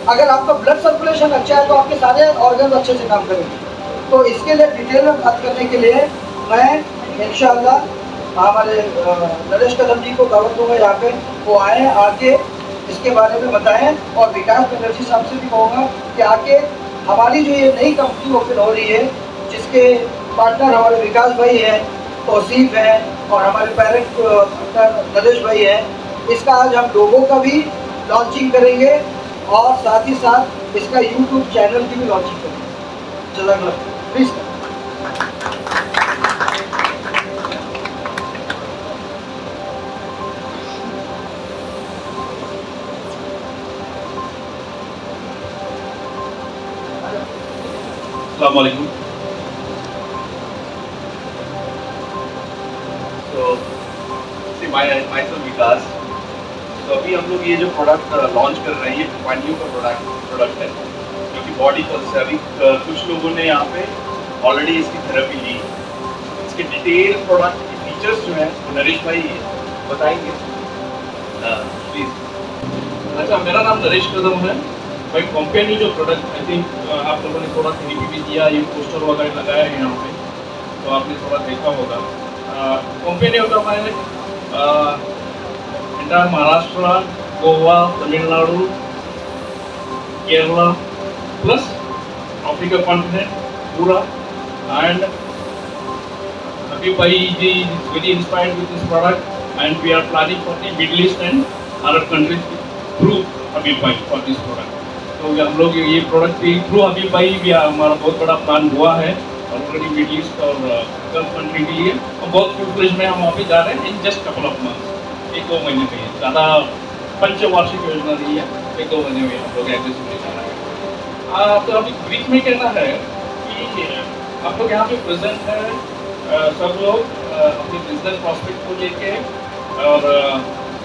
अगर आपका blood circulation अच्छा है तो आपके सारे ऑर्गन अच्छे से काम करेंगे। तो इसके लिए डिटेल में बात करने के लिए मैं इंशाअल्लाह हमारे नरेश कदम जी को दावत दूंगा यहाँ पे, वो आए, आके इसके बारे में बताएं। और विकास बनर्जी साहब से भी कहूँगा कि आके हमारी जो ये नई कंपनी ओपन हो रही है, जिसके पार्टनर हमारे विकास भाई हैं, तौसीफ हैं और हमारे पेरेंट पार्टनर नरेश भाई हैं, इसका आज हम लोगों का भी लॉन्चिंग करेंगे और साथ ही साथ इसका यूट्यूब चैनल की भी लॉन्चिंग करेंगे। जज़ाकल्लाह, प्लीज़। अस्सलाम वालेकुम। तो myself विकास। तो अभी हम लोग ये जो प्रोडक्ट लॉन्च कर रहे हैं, ये पानियों का प्रोडक्ट है, जो कि बॉडी पल्स है। अभी कुछ लोगों ने यहाँ पे ऑलरेडी इसकी थेरेपी ली। इसके डिटेल प्रोडक्ट के फीचर्स जो हैं वो नरेश भाई बताएंगे, प्लीज़। अच्छा, मेरा नाम नरेश कदम है। भाई कंपनी जो प्रोडक्ट, आई थिंक आप लोगों ने थोड़ा थेरेपी भी दिया, ये पोस्टर वगैरह लगाया है यहाँ पे, तो आपने थोड़ा देखा होगा। कंपनी होगा हमारे entire Maharashtra, Goa, Tamil Nadu, Kerala plus Africa continent पूरा। And Habib Bhai ji is very inspired with this product, and we are planning for the Middle East and Arab countries through Habib Bhai for this product. तो हम लोग ये product भी through Habib Bhai भी हमारा बहुत बड़ा plan हुआ है ऑलरेडी मिडिल ईस्ट और गल्फ कंट्री के लिए। और बहुत फ्यूचर में हम वहाँ पे जा रहे हैं in just couple of months, 1-2 महीने में। ज़्यादा पंचवार्षिक योजना नहीं है, 1-2 महीने में हम लोग एग्रेसिवली जा रहे हैं। तो अभी ब्रीफ में कहना है कि आप लोग यहाँ पे प्रेजेंट है, सब लोग अपने बिजनेस प्रॉस्पेक्ट को लेके और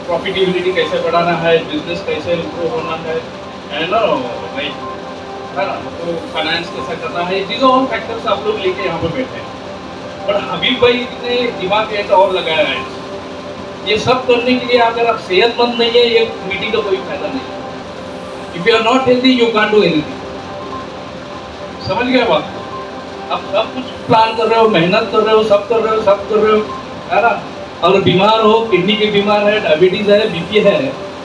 प्रॉफिटेबिलिटी कैसे बढ़ाना है, बिजनेस कैसे इम्प्रूव होना है ना, लाइक है ना, तो फाइनेंस कैसा करना है, चीज़ों और फैक्टर्स आप लोग लेके यहाँ पे बैठे हैं। पर हबीब भाई ने दिमाग ऐसा और लगाया है, ये सब करने के लिए अगर आप सेहतमंद नहीं है, ये मीटिंग का कोई फायदा नहीं। If you are not healthy you can't do anything. समझ गए बात? आप सब कुछ प्लान कर रहे हो, मेहनत कर रहे हो, सब कर रहे हो, है ना, और बीमार हो, किडनी के बीमार है, डायबिटीज है, बीपी है,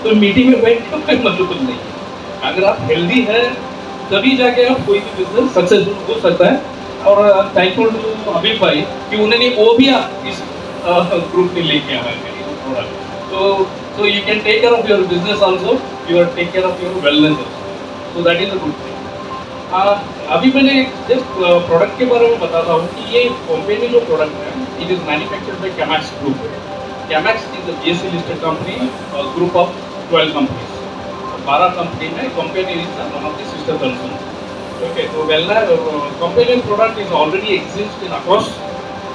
तो मीटिंग में बैठ के कोई मतलब नहीं है। अगर आप हेल्दी है तभी जाके आप कोई भी बिजनेस सक्सेसफुल हो सकता है। और थैंकफुल टू हबीब भाई कि उन्होंने वो भी आप इस ग्रुप में लेके आया है प्रोडक्ट। तो you can take care of your business also, you are take care of your wellness also, so that is a good thing. अभी मैंने जस्ट प्रोडक्ट के बारे में बताता हूँ कि ये कंपनी जो प्रोडक्ट है, इट इज मैन्युफैक्चर्ड बाय कैमैक्स ग्रुप। कैमैक्स is a BSE listed company, group of 12 companies, 12 company में company is one of the sister concern. Okay, तो wellness company product is already exist in across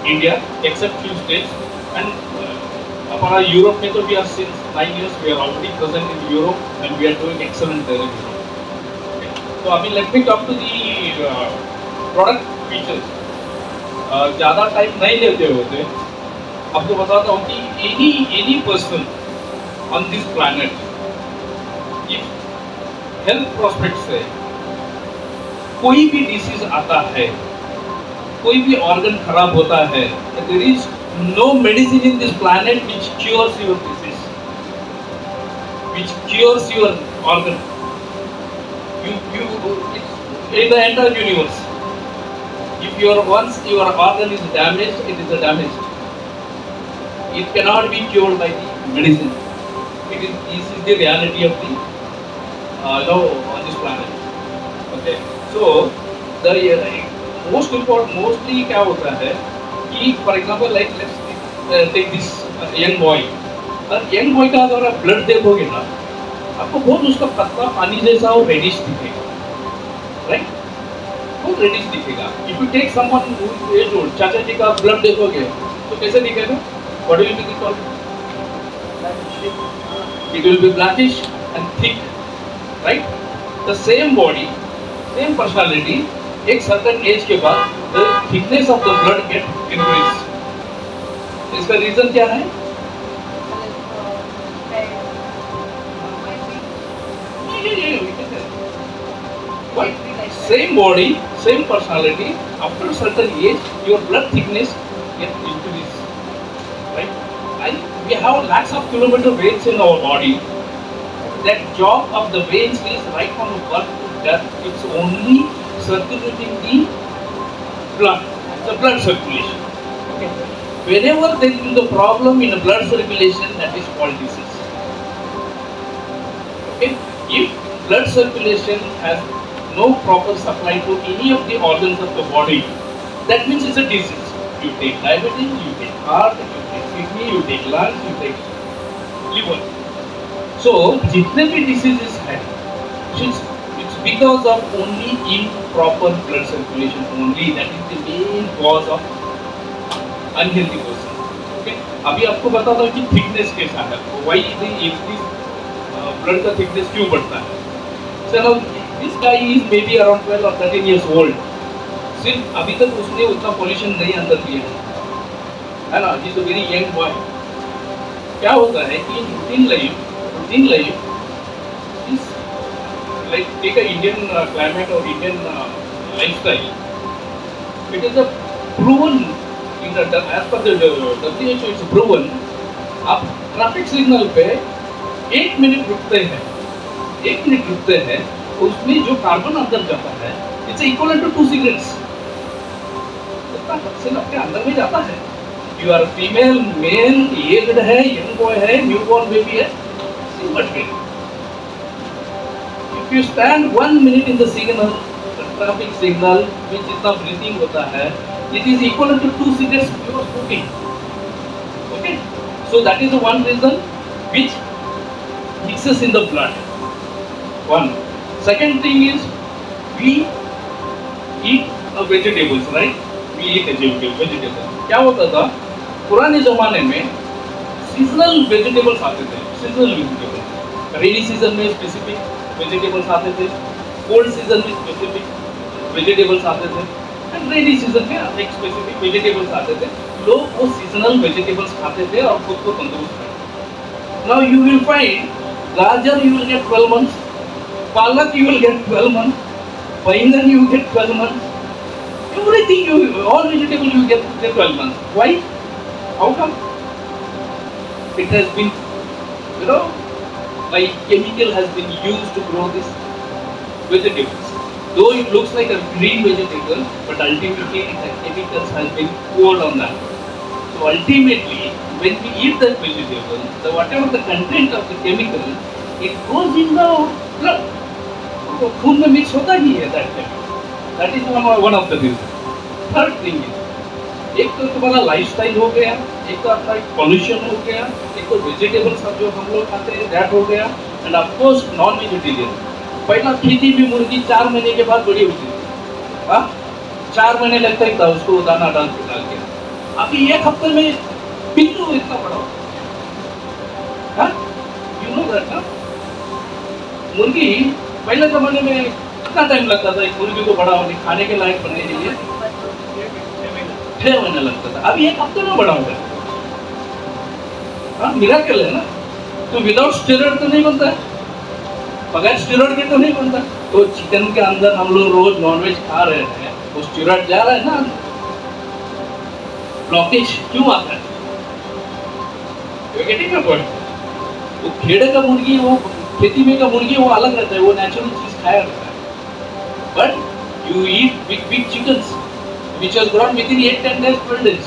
India except few states. And हमारा Europe में तो we are since 9 years we are already present in Europe and we are doing excellent there in Europe. तो अभी late me talk to the product features. ज़्यादा time नहीं लेते होते, आपको बताता हूँ कि any person on this planet, if health prospect से कोई भी डिसीज आता है, कोई भी ऑर्गन खराब होता है, there is no medicine in this planet which cures your disease, which cures your organ. It's in the entire universe. If once your organ is damaged, it is damaged. It cannot be cured by the medicine. This is the reality of the on this planet. Okay. So the mostly क्या होता है कि for example like let's take this young boy. Young boy का अगर आप blood देखोगे ना, आपको बहुत उसका पतला पानी जैसा और रेडिश दिखेगा, राइट? बहुत रेडिश दिखेगा। If you take someone who is old, चाचा जी का ब्लड देखोगे तो कैसे दिखेगा? What will be called? It will be blackish and thick, right? The same body, same personality, एक सर्टेन एज के बाद the thickness of the blood get increase. इसका रीजन क्या है? But same body, same personality, after a certain age, your blood thickness gets increased, right? And we have lakhs of kilometer veins in our body. That job of the veins is right from birth to death. It's only circulating the blood, the blood circulation. Okay. Whenever there is the problem in the blood circulation, that is called disease. Okay. If blood circulation has no proper supply to any of the organs of the body, that means it's a disease. You take diabetes, you take heart, you take kidney, you take lungs, you take liver. So, जितने भी diseases हैं, it's because of only improper blood circulation only. That is the main cause of unhealthy person. Okay. अभी आपको बता दो कि thickness कैसा है. Why is blood का thickness क्यों बढ़ता है? So now this guy is maybe around 12 or 13 years old. सिर्फ अभी तक उसने उतना pollution नहीं अंदर लिया है ना? He is a very young boy. क्या होता है कि routine life is like take a Indian climate or Indian lifestyle. It is a proven in the as per the WHO it's proven. आप ट्रैफिक सिग्नल पे 1 minute रुकते हैं, उसमें जो कार्बन अंदर जाता है, इट्स इक्वल टू 2 सिगरेट्स. इतना टॉक्सिन आपके अंदर में जाता है. You are female, male, aged है, यंग बॉय है, न्यूबॉर्न बेबी है, but if you stand 1 minute in the signal, traffic signal में जितना ब्रीथिंग होता है, it is equal to 2 cigarettes you are smoking. Okay, so that is the one reason which mixes in the blood. One. Second thing is we eat vegetables, right? We eat vegetables. क्या होता था? पुराने जमाने में seasonal vegetables आते थे. Seasonal vegetables. Rainy season में specific vegetables आते थे. Cold season में specific vegetables आते थे. And rainy season में एक specific vegetables आते थे. लोग वो seasonal vegetables खाते थे और खुद को तंदुरुस्त रखते. Now you will find Gajar you will get 12 months, Palak you will get 12 months, Baingan you get 12 months, everything all vegetable you get 12 months. Why? How come? It has been, by chemical has been used to grow these vegetables. Though it looks like a green vegetable, but ultimately the chemicals has been poured on that. So ultimately, when we eat that vegetable, whatever the content of the chemical, it goes in the blood. तो खून में mix होता ही है that chemical. That is one of the reasons. Third thing is, एक तो तुम्हारा lifestyle हो गया, एक तो आपका पॉल्यूशन हो गया, एक तो वेजिटेबल्स जो हम लोग खाते हैं दैट हो गया, end of course non vegetarian. पहला खेती भी मुर्गी 4 महीने के बाद बड़ी होती थी. हाँ, 4 महीने लगता ही था उसको दाना डाल के. अभी 1 हफ्ते में पिल्लू इतना बड़ा हो. हाँ, यू नो दैट ना? मुर्गी पहले जमाने में कितना टाइम लगता था एक मुर्गी को बड़ा होने, खाने के लायक बनने के लिए 6 महीने लगता था. अभी 1 हफ्ते में बड़ा हो गया. हाँ, मिराकल है ना? तो विदाउट स्टेरॉइड तो नहीं बनता है, बगैर स्टेरॉइड के तो नहीं बनता. तो चिकन के अंदर हम लोग रोज नॉनवेज खा रहे हैं, वो स्टेरॉइड जा रहा है ना, ब्लॉकेज क्यों आता है? Getting my point? वो खेड़े का मुर्गी, वो खेती में का मुर्गी वो अलग रहता है, वो नेचुरल चीज खाया रहता है. But you eat big chickens which has grown with in 8-10 days 12 days.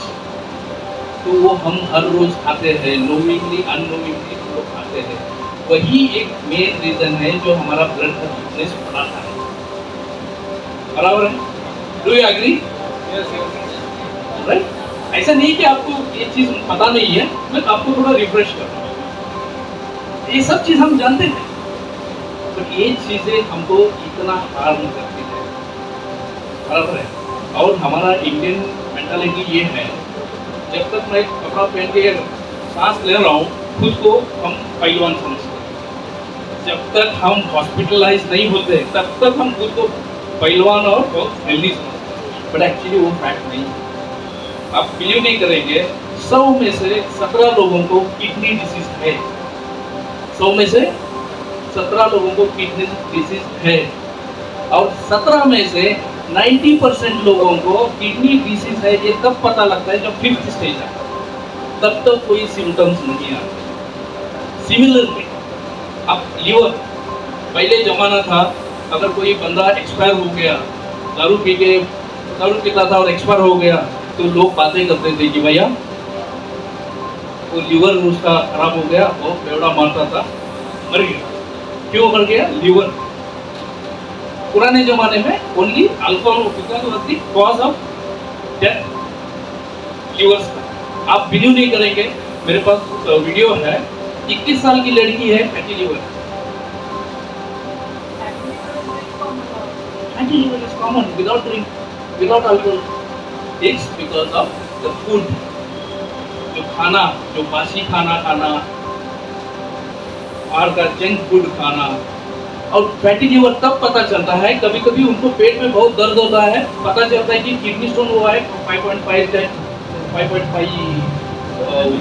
तो वो हम हर रोज खाते हैं, नोइंगली अननोइंगली हम लोग खाते हैं. वही एक मेन रीजन है जो हमारा ब्लड का थिकनेस बढ़ाता है. बराबर है? Do you agree? राइट? ऐसा नहीं कि आपको ये चीज पता नहीं है, मैं आपको थोड़ा रिफ्रेश कर रहा हूँ. ये सब चीज हम जानते हैं, बट ये चीजें हमको इतना हार्म करती है. बराबर है? और हमारा इंडियन मेंटालिटी ये है, जब तक मैं कपड़ा पहन के सांस ले रहा हूँ, खुद को हम पहलवान समझते हैं. जब तक हम हॉस्पिटलाइज नहीं होते, तब तक हम खुद को पहलवान और बहुत हेल्दी समझते हैं. बट एक्चुअली वो फैक्ट नहीं है. आप बिलीव नहीं करेंगे, 100 में से 17 लोगों को किडनी डिसीज है. 100 में से 17 लोगों को किडनी डिसीज है. और 17 में से 90% लोगों को किडनी डिसीज है ये तब पता लगता है जब 5th स्टेज है, तब तक कोई सिम्टम्स नहीं आते। सिमिलरली अब लीवर, पहले जमाना था अगर कोई बंदा एक्सपायर हो गया, दारू पीता था और एक्सपायर हो गया, तो लोग बातें करते थे कि भैया वो लीवर उसका खराब हो गया, वो बेवड़ा मारता था, मर गया। क्यों मर गया? लीवर। पुराने जमाने में only alcohol was the cause of death, levers का। आप बिलीव नहीं करेंगे, मेरे पास वीडियो है, 21 साल की लड़की है, fatty liver. Fatty liver is common without drink, without alcohol. It's because of the food. जो खाना, जो बासी खाना खाना, बाहर का जंक फूड खाना। और फैटी लीवर तब पता चलता है, कभी कभी उनको पेट में बहुत दर्द होता है, पता चलता है कि किडनी स्टोन हुआ है, 5.5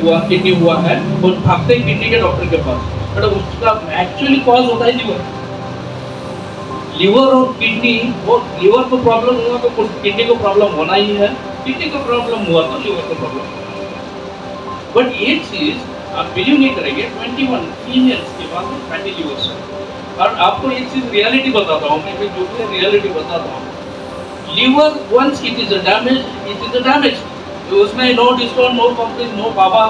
हुआ, किडनी हुआ है, और भागते हैं किडनी के डॉक्टर के पास, बट उसका एक्चुअली कॉज होता है लीवर। लीवर और किडनी, वो लीवर को प्रॉब्लम हुआ तो किडनी को प्रॉब्लम होना ही है, किडनी को प्रॉब्लम हुआ तो लीवर को प्रॉब्लम होना है। बट ये चीज आप बिलीव नहीं करेंगे, 21 फीमेल्स के पास फैटी लीवर है। और आपको ये चीज रियलिटी बताता हूँ, मैं जो भी रियलिटी बताता हूँ। Liver once it is a damage, it is a damage. उसमें no discount, no company, no baba,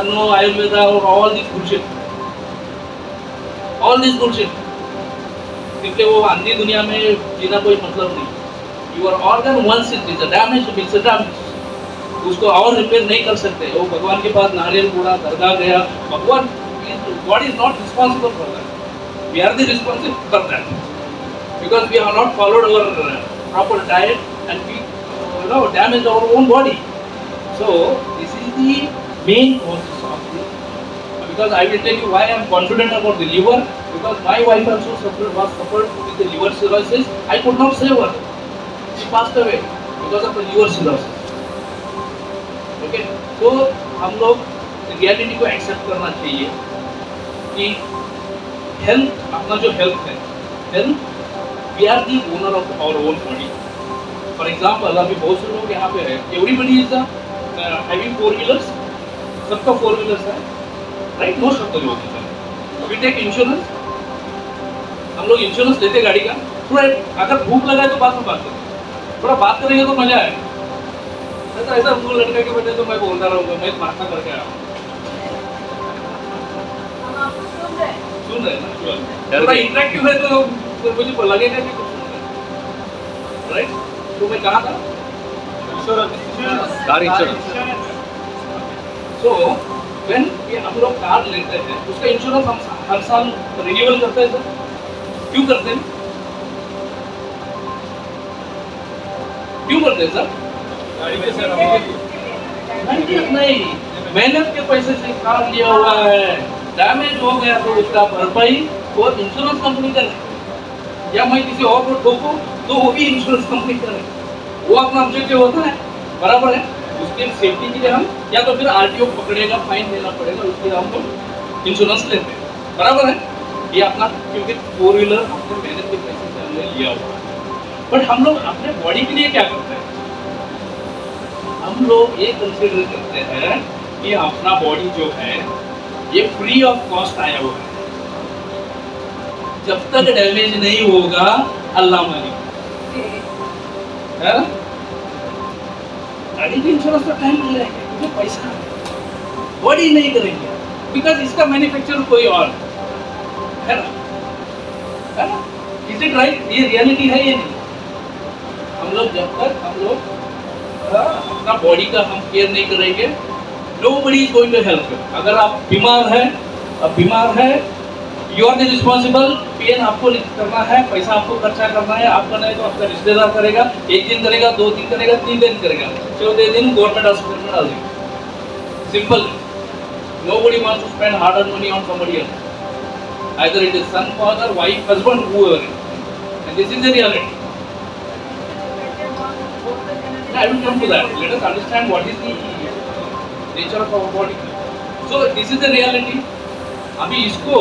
no Ayurveda और all this bullshit, all this bullshit. क्योंकि वो अंधी दुनिया में जीना कोई मतलब नहीं। Your organ once it is damage, it's damage, उसको और रिपेयर नहीं कर सकते। वो भगवान के पास नारियल कूड़ा, दरगाह गया, भगवान, God is not responsible for that, we are the responsible for that, because we have not followed our proper diet and we damage our own body. So this is the main causes of this. Because I will tell you why I am confident about the liver. Because my wife also suffered with the liver cirrhosis. I could not save her. She passed away because of the liver cirrhosis. Okay. So हम लोग reality को accept करना चाहिए कि health, अपना जो health है, health, we are the owner of our own body. For example, अभी बहुत से लोग यहाँ पे है, everybody is the having 4 wheelers, सबका 4 व्हीलर्स है, राइट? मोस्ट ऑफ द लोग हैं। वी टेक इंश्योरेंस, हम लोग इंश्योरेंस लेते गाड़ी का। थोड़ा अगर भूख लगा है तो बाद में बात करें, थोड़ा बात करेंगे तो मजा है। ऐसा वो लड़का के बच्चे तो मैं बोलता रहूँगा, मैं प्रार्थना करके आया हूँ। सुन रहे ना, थोड़ा इंटरेक्टिव है तो मुझे लगेगा कि कुछ सुन रहे, राइट? तो मैं कहा था कार इंश्योरेंस। सो व्हेन हम लोग कार लेते हैं, उसका इंश्योरेंस हम हर साल रिन्यूअल करते हैं सर। क्यों करते हैं? क्यों करते हैं सर? नहीं, मेहनत के पैसे से कार लिया हुआ है, डैमेज हो गया तो उसका भरपाई वो इंश्योरेंस कंपनी करे, या मैं किसी और को ठोकूं तो वो भी इंश्योरेंस कंपनी करे। वो अपना ऑब्जेक्टिव होता है, बराबर है। उसके सेफ्टी के लिए हम, या तो फिर आरटीओ पकड़ेगा, फाइन देना पड़ेगा, उसके लिए हम लोग इंश्योरेंस लेते हैं, बराबर है। ये अपना, क्योंकि 4 व्हीलर अपने मेहनत के पैसे से हमने लिया हुआ है। बट हम लोग अपने बॉडी के लिए क्या करते हैं? हम लोग ये कंसिडर करते हैं कि अपना बॉडी जो है ये फ्री ऑफ कॉस्ट आया हुआ है, जब तक डैमेज नहीं होगा अल्लाह मालिक है ना। गाड़ी की इंश्योरेंस का टाइम नहीं रहेगा क्योंकि पैसा बॉडी नहीं करेंगे, बिकॉज इसका मैन्युफैक्चर कोई और है ना, है ना। Is it right? ये रियलिटी है ये नहीं। हम लोग जब तक हम लोग अपना बॉडी का हम केयर नहीं करेंगे, nobody is going to help you. अगर आप बीमार है, you are the responsible. Pain आपको करना है, पैसा आपको खर्चा करना है, आपका नहीं तो आपका रिश्तेदार करेगा। 1 दिन करेगा, 2 दिन करेगा, 3 दिन करेगा, 14 दिन गवर्नमेंट हॉस्पिटल में डाल देगा। Simple. Nobody wants to spend hard earn money on somebody else, either it is son, father, wife, husband, whoever, and this is the reality. I will come to that. Let us understand what is the nature of our body. So this is the reality. अभी इसको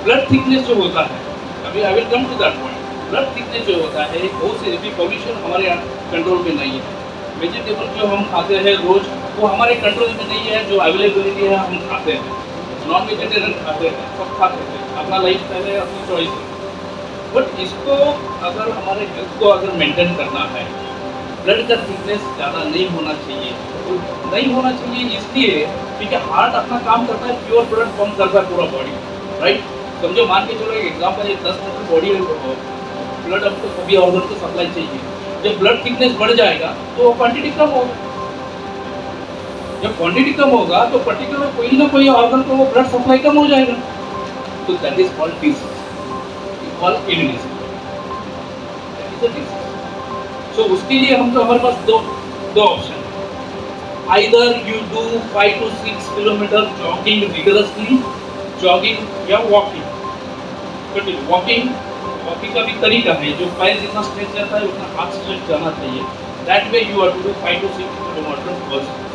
blood thickness जो होता है, अभी I will come to that point. Blood thickness जो होता है बहुत से भी पॉल्यूशन हमारे कंट्रोल में नहीं है। वेजिटेबल जो हम खाते हैं रोज वो हमारे कंट्रोल में नहीं है, जो अवेलेबिलिटी है हम खाते हैं। नॉन वेजिटेरियन खाते हैं, सब खाते हैं, अपना लाइफ स्टाइल है, अपनी चॉइस है। बट इसको अगर हमारे हेल्थ को अगर मेंटेन करना है, ब्लड का थिकनेस ज़्यादा नहीं होना चाहिए। तो नहीं होना चाहिए इसलिए क्योंकि हार्ट अपना काम करता है, प्योर ब्लड पंप करता है पूरा बॉडी, राइट। समझो मान के चलो एक एग्जाम्पल है, 10 लीटर बॉडी ब्लड हमको सभी ऑर्गन को सप्लाई चाहिए। जब ब्लड थिकनेस बढ़ जाएगा तो वो क्वांटिटी कम होगा। जब क्वांटिटी कम होगा तो पर्टिकुलर कोई ना कोई ऑर्गन को वो ब्लड सप्लाई कम हो जाएगा। तो that is called disease, called kidney disease, that is a disease. So उसके लिए हम तो हमारे पास दो option, either you do 5 to 6 kilometre jogging rigorously, jogging या वॉकिंग। वॉकिंग का भी तरीका है, जो पैर जितना स्ट्रेच जाता है उतना हाथ स्ट्रेच जाना चाहिए। That way you have to do 5 to 6 kilometre,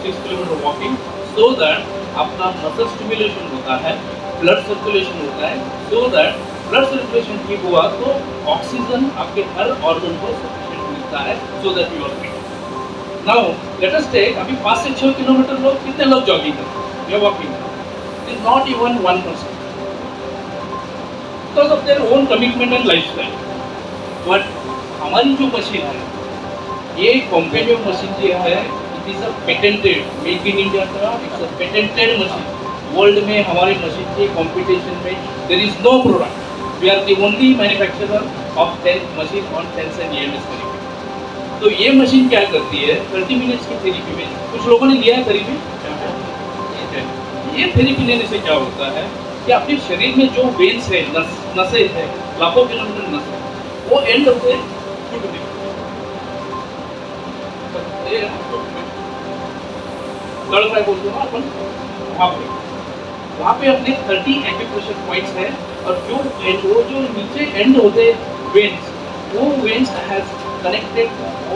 6 kilometre walking, so that आपका मसल स्टिमुलेशन होता है, ब्लड सर्कुलेशन होता है, सो दैट ब्लड सर्कुलेशन ठीक हुआ तो ऑक्सीजन आपके हर ऑर्गन को सफिशिएंट मिलता है, so that you are fit. Now let us take, अभी 5 से 6 किलोमीटर लोग कितने लोग जॉगिंग करते हैं या वॉकिंग करते हैं? Is not even 1%, because of their own commitment and lifestyle. But हमारी जो मशीन है, ये कॉम्पेनियन मशीन जो है, it is a patented, make in India का it's a patented machine. World में हमारी मशीन के कंपटीशन में there is no product, we are the only manufacturer of machine on sense and EMS therapy. तो ये machine क्या करती है, 30 मिनट्स की थेरेपी में, कुछ लोगों ने लिया है थेरेपी, ये थेरेपी लेने से क्या होता है कि अपने शरीर में जो वेन्स है, नसें है, लाखों किलोमीटर नसें, वो एंड होते टूट गई। गड़बड़ा बोलते हो अपन, वहाँ पे अपने 30 एक्यूप्रेशर पॉइंट्स है, और वो जो नीचे एंड होते वेन्स, वो veins has connected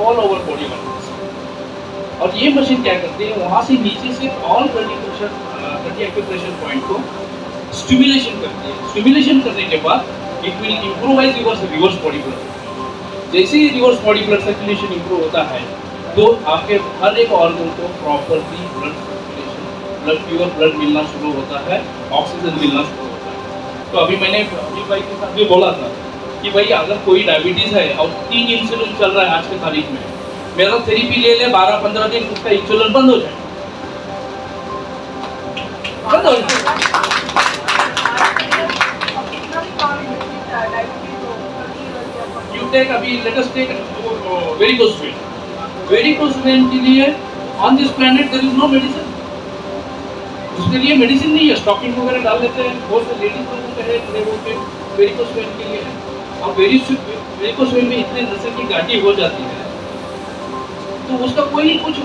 all over body organs. और ये मशीन क्या करती है, वहाँ से नीचे से ऑल 30 एक्यूप्रेशर पॉइंट को स्टिमुलेशन करती है। स्टिमुलेशन करने के बाद it will improvise reverse body blood. जैसे ही reverse body blood circulation improve होता है तो आपके हर एक ऑर्गन को properly blood circulation, blood pure blood मिलना शुरू होता है, ऑक्सीजन मिलना शुरू होता है। तो अभी मैंने अभी भाई के साथ भी बोला था कि भाई अगर कोई डायबिटीज़ है और 3 इंसुलिन चल रहा है आज के तारीख में, मेरा थेरेपी ले ले 12-15 दिन, उसका इंसुलिन बंद हो जाए, बंद हो जाए। You take अभी let us take varicose vein. Varicose vein के लिए on this planet there is no medicine. उसके लिए मेडिसिन नहीं है, स्टॉकिंग वगैरह डाल लेते हैं, बहुत से लेडीज लोगों के है थोड़े बहुत के वेरिकोस वेन के लिए है। और वेरिकोस वेन में इतने नसें की गांठी हो जाती है तो उसका कोई कुछ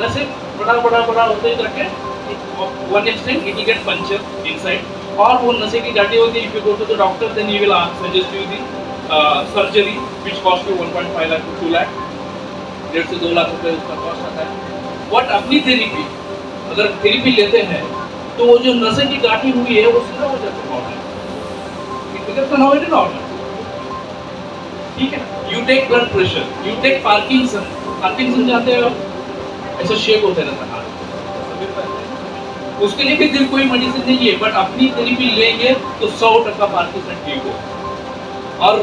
नसें बड़ा होते जाके one extent it will get puncture inside, और वो नसें की गांठी होती है। If you go to the doctor then he will suggest you the surgery which cost you 1.5 lakh to 2 lakh, 1.5 से 2 लाख रुपए उसका कॉस्ट आता है। बट अपनी थेरेपी अगर थेरेपी लेते हैं तो वो जो नसें की गांठी हुई है वो सीधा हो जाता है नॉर्मल, ठीक है। You take blood pressure, you take Parkinson जाते हो, ऐसा शेक होते रहता है, उसके लिए भी कोई मेडिसिन नहीं है, बट अपनी थेरेपी लेंगे तो 100% पार्किंसन ठीक हो। और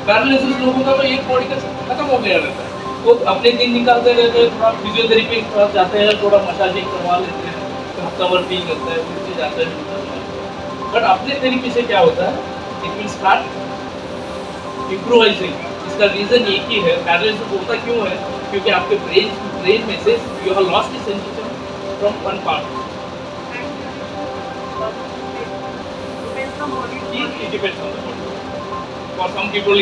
पैरालिसिस लोगों का तो एक बॉडी का खत्म हो गया रहता है, वो अपने दिन निकालते रहते हैं, थोड़ा फिजियोथेरेपी जाते हैं, थोड़ा मसाजिंग करवा लेते हैं, हफ्ता भर ठीक करता है, फिर से जाते हैं। बट अपने थेरेपी से क्या होता है, इट विल स्टार्ट इम्प्रूवाइजिंग। इसका रीजन एक ही है, पैरालिसिस होता क्यों है, क्योंकि आपके ब्रेन में से you have lost the sensation from one part. It depends on the body. For some people,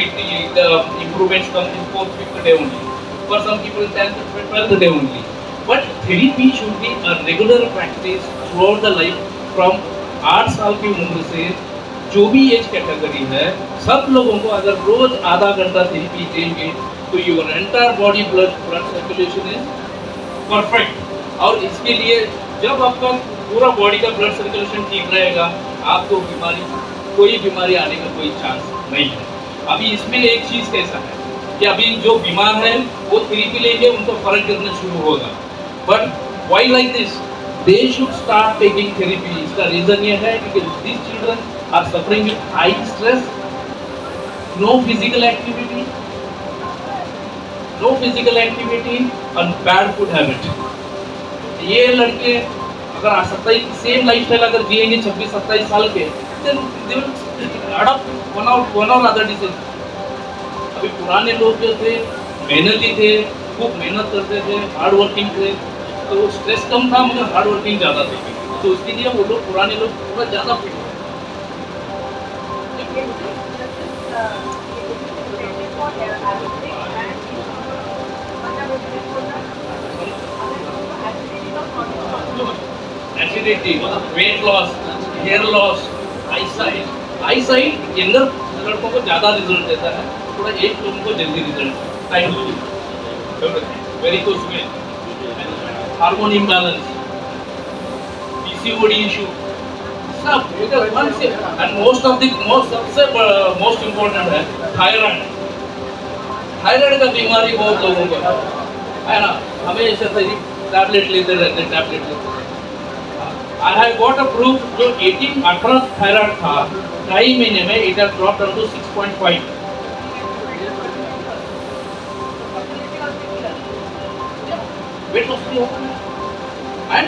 the improvements come in 4th, 5th day only. For some people, 10th, 12th day only. But therapy should be a regular practice throughout the life. From 8 साल की उम्र से जो भी age category है, सब लोगों को अगर रोज आधा घंटा थेरेपी देंगे तो your entire body blood circulation is perfect. और इसके लिए जब आपका पूरा बॉडी का ब्लड सर्कुलेशन ठीक रहेगा, आपको बीमारी कोई बीमारी आने का कोई चांस नहीं है। अभी इसमें एक चीज़ कैसा है कि अभी जो बीमार है वो थेरेपी लेंगे उनको फर्क करना शुरू होगा, but why like this they should start taking therapy. इसका रीज़न ये है कि this children are suffering with high stress, no physical activity, no physical activity और बैड फूड हैबिट। ये लड़के अगर 27 सेम लाइफस्टाइल अगर जिएंगे 26-27 साल के, then they will adopt one or other disease। अभी पुराने लोग जो थे मेहनती थे, खूब मेहनत करते थे, हार्ड वर्किंग थे, तो स्ट्रेस कम था मगर हार्ड वर्किंग ज़्यादा थी, तो उसके लिए वो लोग पुराने लोग थोड़ा ज़्यादा फिट थे। Acidity, weight loss, hair loss, eyesight younger लड़कों को ज़्यादा रिजल्ट देता है, थोड़ा एज लोगों को जल्दी result, time varicose when, hormone imbalance, PCOD issue, सब मन से। एंड सबसे मोस्ट इम्पोर्टेंट है थायराइड। थायराइड का बीमारी बहुत लोगों को है ना, हमेशा से टैबलेट लेते रहते हैं, टैबलेट लेते रहते हैं। I have got a proof जो 18 थायराइड था, 2.5 महीने में it has dropped down to 6.5। Weight loss भी होता है। एंड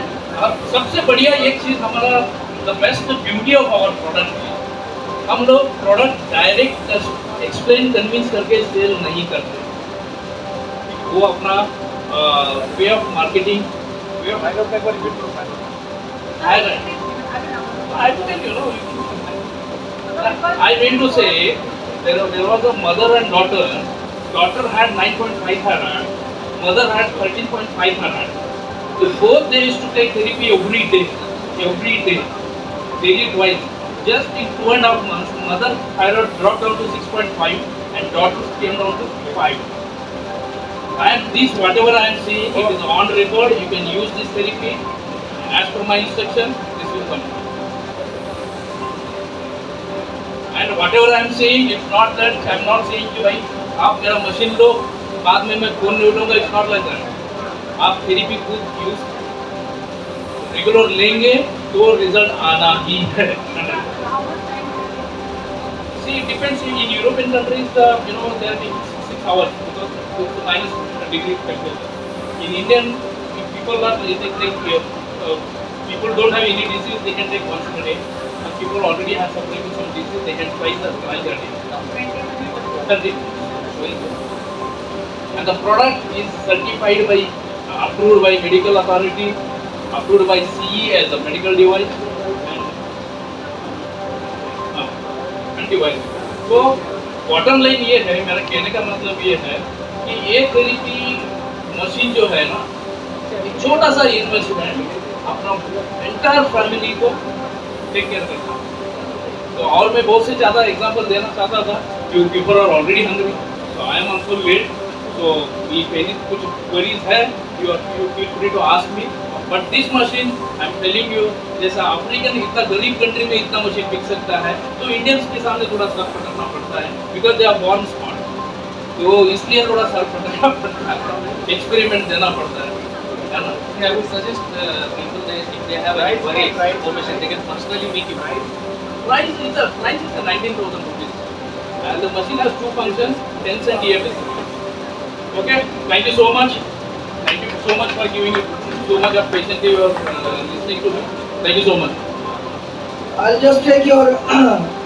सबसे बढ़िया एक चीज हमारा the best beauty of our product है, हम लोग प्रोडक्ट डायरेक्ट एक्सप्लेन कन्विंस करके सेल नहीं करते, वो अपना way of marketing, way of I will tell you, I mean to say, there was a mother and daughter. Daughter had 9.5 thyroid, mother had 13.5 thyroid. So both they used to take therapy every day, daily twice. Just in 2.5 months, mother thyroid dropped down to 6.5 and daughter came down to 5. And this, whatever I am saying, it is on record. You can use this therapy. As per my instruction, this will come. And whatever I am saying, it's not that I am not saying कि भाई आप मेरा machine लो, बाद में मैं phone नहीं उठाऊंगा, it's not like that। आप थेरेपी खुद यूज रेगुलर लेंगे तो रिजल्ट आना ही है। See, it depends. In European countries, they are taking 6 hours because it's -degree temperature. In Indian, if people are people don't have any disease, they can take once a day. And people already have suffering with some disease, they can twice a day. And the product is certified by, approved by medical authority, approved by CE as a medical device and device. So bottom line ये है, मेरा कहने का मतलब ये है कि ये थेरेपी मशीन जो है ना, छोटा सा इन्वेस्टमेंट अपना एंटायर फैमिली को टेक केयर करता है। तो और मैं बहुत से ज़्यादा एग्जांपल देना चाहता था, you people are already hungry, so I am also late. So if any कुछ क्वेरीज है, you feel free to ask me. But this machine I am telling you, जैसा अफ्रीकन इतना गरीब कंट्री में इतना मशीन बिक सकता है, तो इंडियंस के सामने थोड़ा सर पटकना पड़ता है, because they are born smart, तो इसलिए थोड़ा सर पटकना पड़ता है, एक्सपेरिमेंट देना पड़ता है ना। I would suggest people that if they have any worry information, they can personally make it. Price is 19,000 rupees, and the machine has 2 functions, TENS and EFS. Okay, thank you so much. Thank you so much for giving so much of patiently you are listening to me. Thank you so much. I'll just take your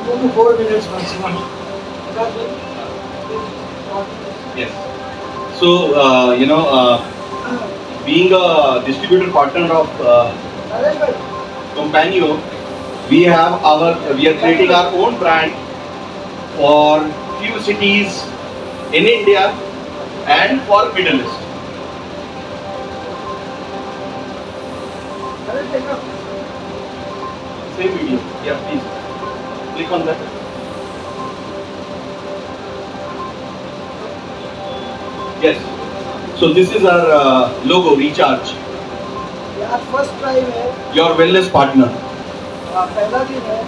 2 to 4 minutes maximum. Yes. So, being a distributor partner of Companio, we are creating our own brand for few cities in India and for Middle East. Same video. Yeah, please click on that. Yes. So this is our logo, Recharge. यार first time है, Your wellness partner. पहला दिन है,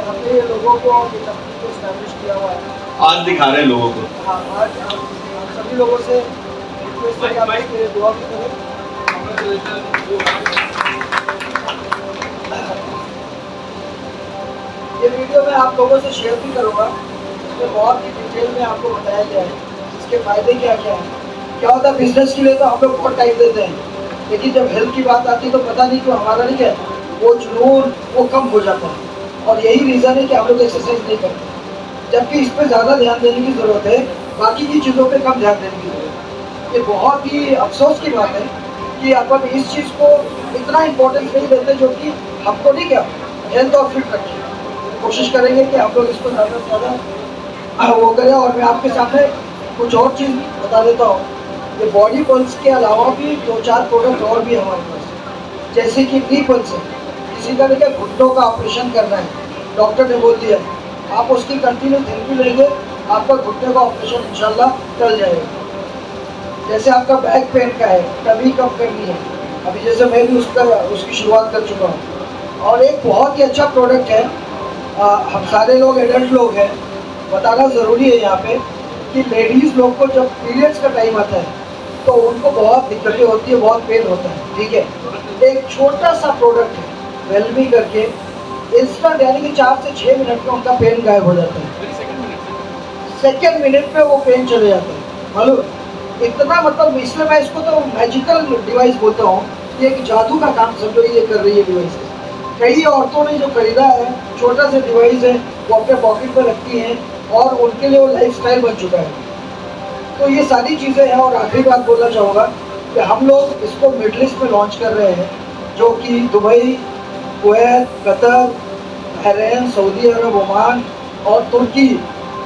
हमने ये लोगों को ये कंपनी को स्टैब्लिश किया हुआ है। आज दिखा रहे हैं लोगों को। हाँ, आज आप सभी लोगों से रिक्वेस्ट है कि आप इसके लिए दुआ भी करें। ये वीडियो मैं आप लोगों से शेयर भी करूँगा, इसमें बहुत ही डिटेल में आपको बताया गया है इसके फ़ायदे क्या क्या हैं। क्या होता है बिजनेस के लिए तो हम लोग बहुत टाइम देते हैं, लेकिन जब हेल्थ की बात आती है तो पता नहीं क्यों हमारा नहीं क्या वो जुनून वो कम हो जाता है, और यही रीज़न है कि हम लोग एक्सरसाइज नहीं करते, जबकि इस पर ज़्यादा ध्यान देने की ज़रूरत है, बाकी की चीज़ों पे कम ध्यान देने की ज़रूरत है। ये बहुत ही अफसोस की बात है कि अपन इस चीज़ को इतना इम्पोर्टेंस नहीं देते जो कि हमको नहीं क्या हेल्थ और फिट रखें। कोशिश करेंगे कि हम लोग इसको ज़्यादा से ज़्यादा वो करें। और मैं आपके सामने कुछ और चीज़ बता देता हूँ, ये बॉडी पल्स के अलावा भी 2-4 प्रोडक्ट और भी हमारे पास, जैसे कि नी पल्स है, किसी का देखिए घुटनों का ऑपरेशन करना है, डॉक्टर ने बोल दिया, आप उसकी कंटिन्यू थेरेपी लेंगे, आपका घुटने का ऑपरेशन इंशाल्लाह टल जाएगा। जैसे आपका बैक पेन का है, टमी कम करनी है, अभी जैसे मैं भी उसकी शुरुआत कर चुका हूँ। और एक बहुत ही अच्छा प्रोडक्ट है, हम सारे लोग एडल्ट लोग हैं, बताना ज़रूरी है यहाँ पे कि लेडीज़ लोग को जब पीरियड्स का टाइम आता है तो उनको बहुत दिक्कतें होती है, बहुत पेन होता है, ठीक है। एक छोटा सा प्रोडक्ट है वेलमी करके, इंस्टेंट यानी कि 4 से 6 मिनट में उनका पेन गायब हो जाता है, सेकेंड मिनट में वो पेन चले जाता है, मालूम इतना, मतलब इसलिए मैं इसको तो मैजिकल डिवाइस बोलता हूँ, ये एक जादू का काम समझो ये कर रही है डिवाइस। कई औरतों ने जो खरीदा है, छोटा सा डिवाइस है, वो अपने पॉकेट में रखती हैं और उनके लिए वो लाइफस्टाइल बन चुका है। तो ये सारी चीज़ें हैं। और आखिरी बात बोलना चाहूँगा कि हम लोग इसको मिडल ईस्ट में लॉन्च कर रहे हैं, जो कि Dubai, Kuwait, Qatar, Bahrain, Saudi Arab, Oman और तुर्की,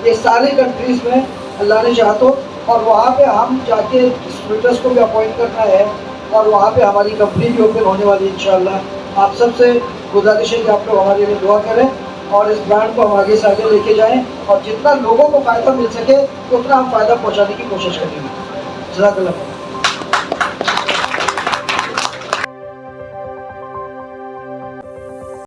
ये सारे कंट्रीज़ में अल्लाह ने चाहा तो, और वहाँ पे हम जाके डिस्ट्रीब्यूटर्स को भी अपॉइंट करना है और वहाँ पे हमारी कंपनी भी ओपन होने वाली है इंशाल्लाह। आप सबसे गुजारिश है कि आप लोग हमारे लिए दुआ करें और इस ब्रांड को हम आगे से आगे लेके जाएं, और जितना लोगों को फ़ायदा मिल सके उतना हम फ़ायदा पहुँचाने की कोशिश करेंगे। जज़ाकल्लाह।